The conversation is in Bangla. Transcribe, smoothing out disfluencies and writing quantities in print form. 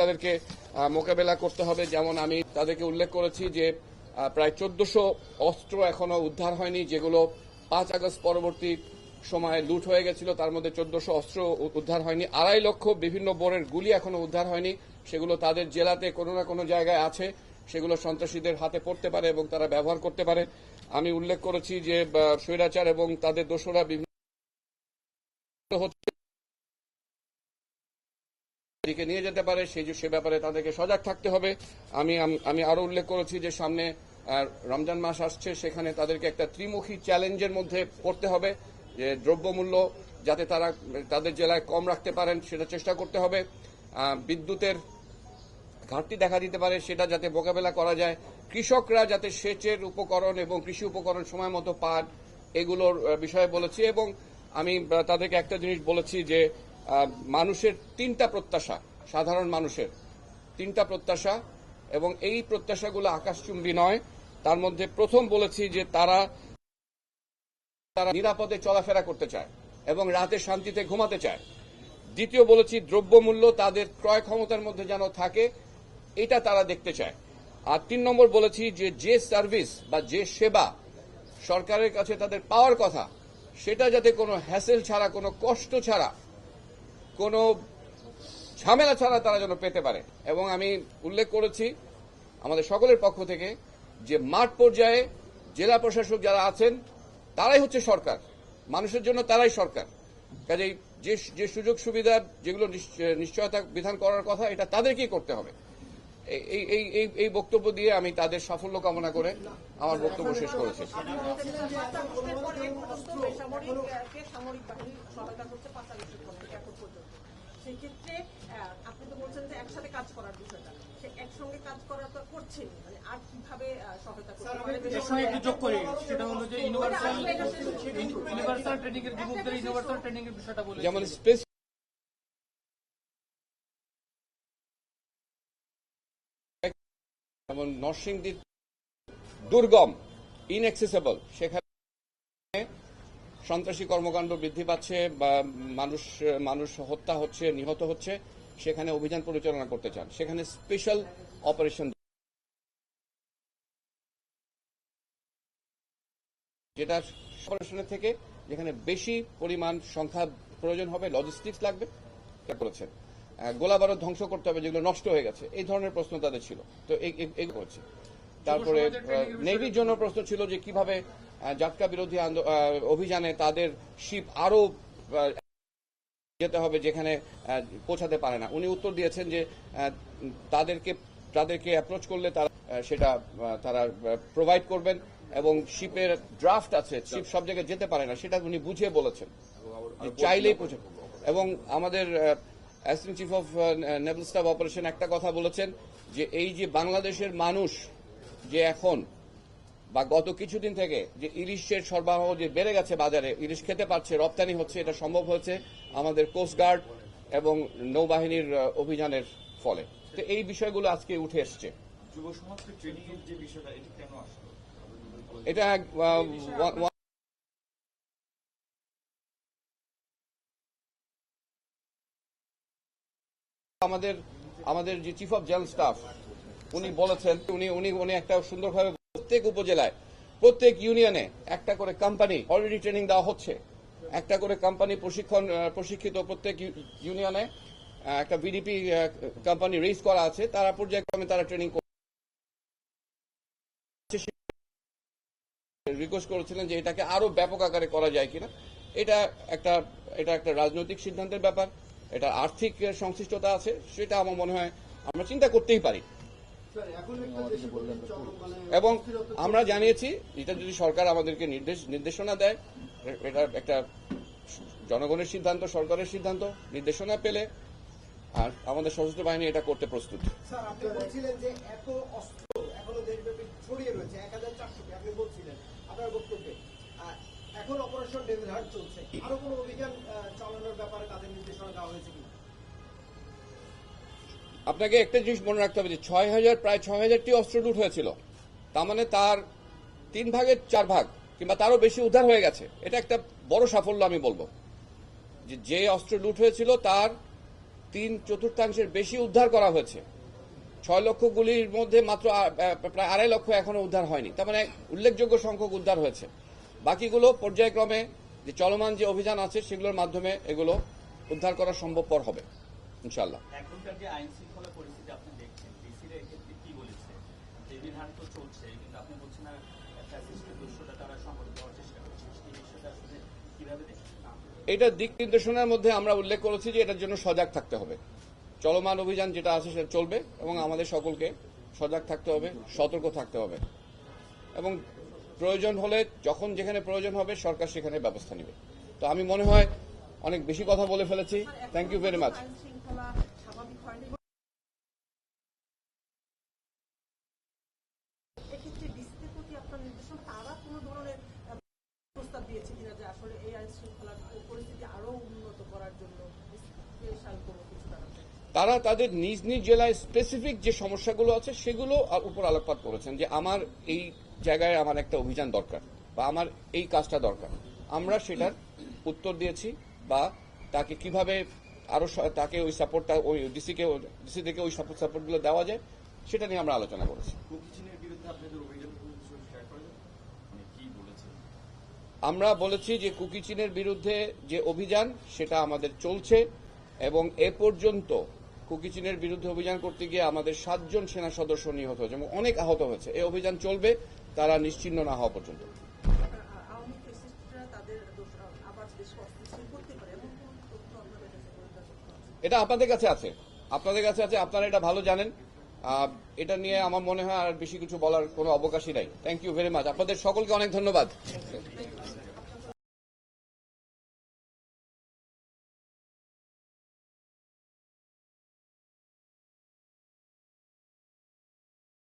তাদেরকে মোকাবেলা করতে হবে। যেমন আমি তাদেরকে উল্লেখ করেছি যে প্রায় 1400 অস্ত্র এখনো উদ্ধার হয়নি, যেগুলো 5 আগস্ট পরবর্তী সময়ে লুট হয়ে গেছিল। তার মধ্যে 1400 অস্ত্র উদ্ধার হয়নি। 2.5 লক্ষ বিভিন্ন বোরের গুলি এখনো উদ্ধার হয়নি। সেগুলো তাদের জেলাতে কোনো না কোনো জায়গায় আছে, সেগুলো সন্ত্রাসীদের হাতে পড়তে পারে এবং তারা ব্যবহার করতে পারে। আমি উল্লেখ করেছি যে স্বৈরাচার এবং তাদের দোসররা বিভিন্ন দিকে নিয়ে যেতে পারে, সে ব্যাপারে তাদেরকে সজাগ থাকতে হবে। আমি আরো উল্লেখ করেছি যে সামনে রমজান মাস আসছে, সেখানে তাদেরকে একটা ত্রিমুখী চ্যালেঞ্জের মধ্যে পড়তে হবে, যে দ্রব্যমূল্য যাতে তারা তাদের জেলায় কম রাখতে পারেন সেটা চেষ্টা করতে হবে। বিদ্যুতের ঘাটতি দেখা দিতে পারে, সেটা যাতে মোকাবেলা করা যায়। কৃষকরা যাতে সেচের উপকরণ এবং কৃষি উপকরণ সময় মতো পান, এগুলোর বিষয়ে বলেছি। এবং আমি তাদেরকে একটা জিনিস বলেছি যে মানুষের 3টা প্রত্যাশা, সাধারণ মানুষের 3টা প্রত্যাশা, এবং এই প্রত্যাশাগুলো আকাশচুম্বী নয়। তার মধ্যে প্রথম বলেছি যে তারা নিরাপদে চলাফেরা করতে চায় এবং রাতে শান্তিতে ঘুমাতে চায়। দ্বিতীয় বলেছি দ্রব্যমূল্য তাদের ক্রয় ক্ষমতার মধ্যে যেন থাকে, এটা তারা দেখতে চায়। আর 3 নম্বর বলেছি যে সার্ভিস বা যে সেবা সরকারের কাছে তাদের পাওয়ার কথা, সেটা যাতে কোনো হ্যাসেল ছাড়া, কোনো কষ্ট ছাড়া, কোনো ঝামেলা ছাড়া তারা যেন পেতে পারে। এবং আমি উল্লেখ করেছি আমাদের সকলের পক্ষ থেকে যে মাঠ পর্যায়ে জেলা প্রশাসক যারা আছেন তারাই হচ্ছে সরকার, মানুষের জন্য তারাই সরকার। কাজেই যে সুযোগ সুবিধা যেগুলো নিশ্চয়তা বিধান করার কথা, এটা তাদেরকেই করতে হবে। এই বক্তব্য দিয়ে আমি তাদের সাফল্য কামনা করে আমার বক্তব্য শেষ করেছি। সেক্ষেত্রে আপনি তো বলছেন যে একসাথে কাজ করার বিষয়টা, সে একসঙ্গে কাজ করার তো করছেন, মানে আর কিভাবে সহায়তা করতে পারে? এর সঙ্গে একটু যোগ করি, সেটা হলো যে ইউনিভার্সাল ট্রেনিং এর যুবকদের ইউনিভার্সাল ট্রেনিং এর বিষয়টা বলে, যেমন যেমন নরসিংদী দুর্গম, ইনএক্সেসেবল, সেখানে সন্ত্রাসী কর্মকাণ্ড বৃদ্ধি পাচ্ছে বা মানুষ হত্যা হচ্ছে, নিহত হচ্ছে, সেখানে অভিযান পরিচালনা করতে চান। সেখানে স্পেশাল অপারেশন, যেটা অপারেশনের থেকে যেখানে বেশি পরিমাণ সংখ্যা প্রয়োজন হবে, লজিস্টিক্স লাগবে, এটা করেছেন। গোলাবারুদ ধ্বংস করতে হবে যেগুলো নষ্ট হয়ে গেছে, এই ধরনের প্রশ্ন তাদের ছিল, তো এই করছে। তারপরে নেভির জন্য প্রশ্ন ছিল যে কিভাবে জাটকা বিরোধী অভিযানে তাদের শিপ আরো যেতে হবে যেখানে পৌঁছাতে পারে না। উনি উত্তর দিয়েছেন যে তাদেরকে অ্যাপ্রোচ করলে তারা প্রোভাইড করবেন, এবং শিপের ড্রাফট আছে, শিপ সব জায়গায় যেতে পারে না, সেটা উনি বুঝিয়ে বলেছেন চাইলেই পৌঁছে। এবং আমাদের assistant chief of Naval staff operation একটা কথা বলেছেন যে এই যে বাংলাদেশের মানুষ যে এখন বা গত কিছুদিন থেকে যে ইলিশের সরবরাহ যে বেড়ে গেছে বাজারে, ইলিশ খেতে পারছে, রপ্তানি হচ্ছে, এটা সম্ভব হয়েছে আমাদের কোস্টগার্ড এবং নৌবাহিনীর অভিযানের ফলে। তো এই বিষয়গুলো আজকে উঠে এসছে। যুব সমাজকে ট্রেনিং এর যে বিষয়টা, এটা কেন আসলো? এটা আমাদের যে চিফ অফ জেনারেল স্টাফ উনি বলেছেন, উনি একটা সুন্দরভাবে প্রত্যেক উপজেলায়, প্রত্যেক ইউনিয়নে একটা করে কোম্পানি অলরেডি ট্রেনিং দেওয়া হচ্ছে। একটা করে কোম্পানি প্রশিক্ষিত প্রত্যেক ইউনিয়নে একটা ভিডিপি কোম্পানি রেজ করা আছে, তারা পর্যায়ক্রমে তারা ট্রেনিং রিকোয়েস্ট করেছিলেন যে এটাকে আরো ব্যাপক আকারে করা যায় কিনা। এটা একটা রাজনৈতিক সিদ্ধান্তের ব্যাপার, এটা আর্থিক সংশ্লিষ্টতা আছে, সেটা আমার মনে হয় আমরা চিন্তা করতেই পারি। এবং আমরা জানিয়েছি এটা যদি সরকার আমাদেরকে নির্দেশনা দেয়, এটা একটা জনগণের সিদ্ধান্ত, সরকারের সিদ্ধান্ত, নির্দেশনা পেলে আর আমাদের সশস্ত্র বাহিনী এটা করতে প্রস্তুত। স্যার, আপনি বলছিলেন যে এত অস্ত্র এখনো দেশব্যাপী ছড়িয়ে রয়েছে, 1400 আপনি বলছিলেন আপনার বক্তব্যে, এখন অপারেশন ডেভিল হান্ট চলছে, আরো কোনো অভিযান চালানোর ব্যাপারে তাদের নির্দেশনা দেওয়া হয়েছে কি? আপনাকে একটা জিনিস মনে রাখতে হবে যে প্রায় 6000টি অস্ত্র লুট হয়েছিল, তার মানে তার 3 ভাগের 4 ভাগ কিংবা তারও বেশি উদ্ধার হয়ে গেছে। এটা একটা বড় সাফল্য আমি বলবো, যে অস্ত্র লুট হয়েছিল তার 3/4 বেশি উদ্ধার করা হয়েছে। 6 লক্ষ গুলির মধ্যে মাত্র প্রায় 2.5 লক্ষ এখনো উদ্ধার হয়নি, তার মানে উল্লেখযোগ্য সংখ্যক উদ্ধার হয়েছে। বাকিগুলো পর্যায়ক্রমে যে চলমান যে অভিযান আছে সেগুলোর মাধ্যমে এগুলো উদ্ধার করা সম্ভবপর হবে ইনশাআল্লাহ। এখনকার যে আইন শৃঙ্খলা পরিস্থিতি আপনি দেখছেন, ডিসিরা এক্ষেত্রে কি বলেছে? যে বিধান তো চলছে, কিন্তু আপনি বলছেন না ফ্যাসিস্টের দোষটা তারা সংগঠিত হওয়ার চেষ্টা করছে, এই বিষয়টা আসলে কিভাবে দেখছেন? এটা দিক নির্দেশনার মধ্যে আমরা উল্লেখ করেছি যে এটার জন্য সজাগ থাকতে হবে। চলমান অভিযান যেটা আছে সেটা চলবে এবং আমাদের সকলকে সজাগ থাকতে হবে, সতর্ক থাকতে হবে এবং প্রয়োজন হলে যখন যেখানে প্রয়োজন হবে সরকার সেখানে ব্যবস্থা নেবে। তো আমি মনে হয় অনেক বেশি কথা বলে ফেলেছি। Thank you very much. আইন শৃঙ্খলা স্বাভাবিক হয়নি। এক্ষেত্রে ডিসিদের প্রতি আপনার নির্দেশন, তারা কোনো ধরনের প্রস্তাব দিয়েছে কিনা যে আসলে এই আইন শৃঙ্খলার পরিস্থিতি আরো উন্নত করার জন্য স্পেশাল কোনো কিছু তারা তাদের নিজ নিজ জেলায় স্পেসিফিক যে সমস্যাগুলো আছে সেগুলো উপর আলোকপাত করেছেন যে আমার এই জায়গায় আমার একটা অভিযান দরকার বা আমার এই কাজটা দরকার। আমরা সেটার উত্তর দিয়েছি বা তাকে কিভাবে আরো তাকে ওই সাপোর্টটা ওই ডিসি থেকে ওই সাপোর্টগুলো দেওয়া যায় সেটা নিয়ে আমরা আলোচনা করেছি। কুকিচিনের বিরুদ্ধে আপনাদের অভিযান শেয়ার করেন, মানে কি বলেছেন? আমরা বলেছি যে কুকিচিনের বিরুদ্ধে যে অভিযান সেটা আমাদের চলছে এবং এ পর্যন্ত কুকিচিনের বিরুদ্ধে অভিযান করতে গিয়ে আমাদের 7 জন সেনা সদস্য নিহত হয়েছে এবং অনেক আহত হয়েছে। এই অভিযান চলবে তারা নিশ্চিহ্ন না হওয়া পর্যন্ত। আওয়ামী ফ্যাসিস্টরা তাদের আবার দেশকে অস্থিতিশীল করতে পারে এমন কোন তথ্য আপনাদের কাছে এটা আপনাদের কাছে আছে, আপনারা এটা ভালো জানেন। এটা নিয়ে আমার মনে হয় আর বেশি কিছু বলার কোনো অবকাশই নাই। Thank you very much. আপনাদের সকলকে অনেক ধন্যবাদ।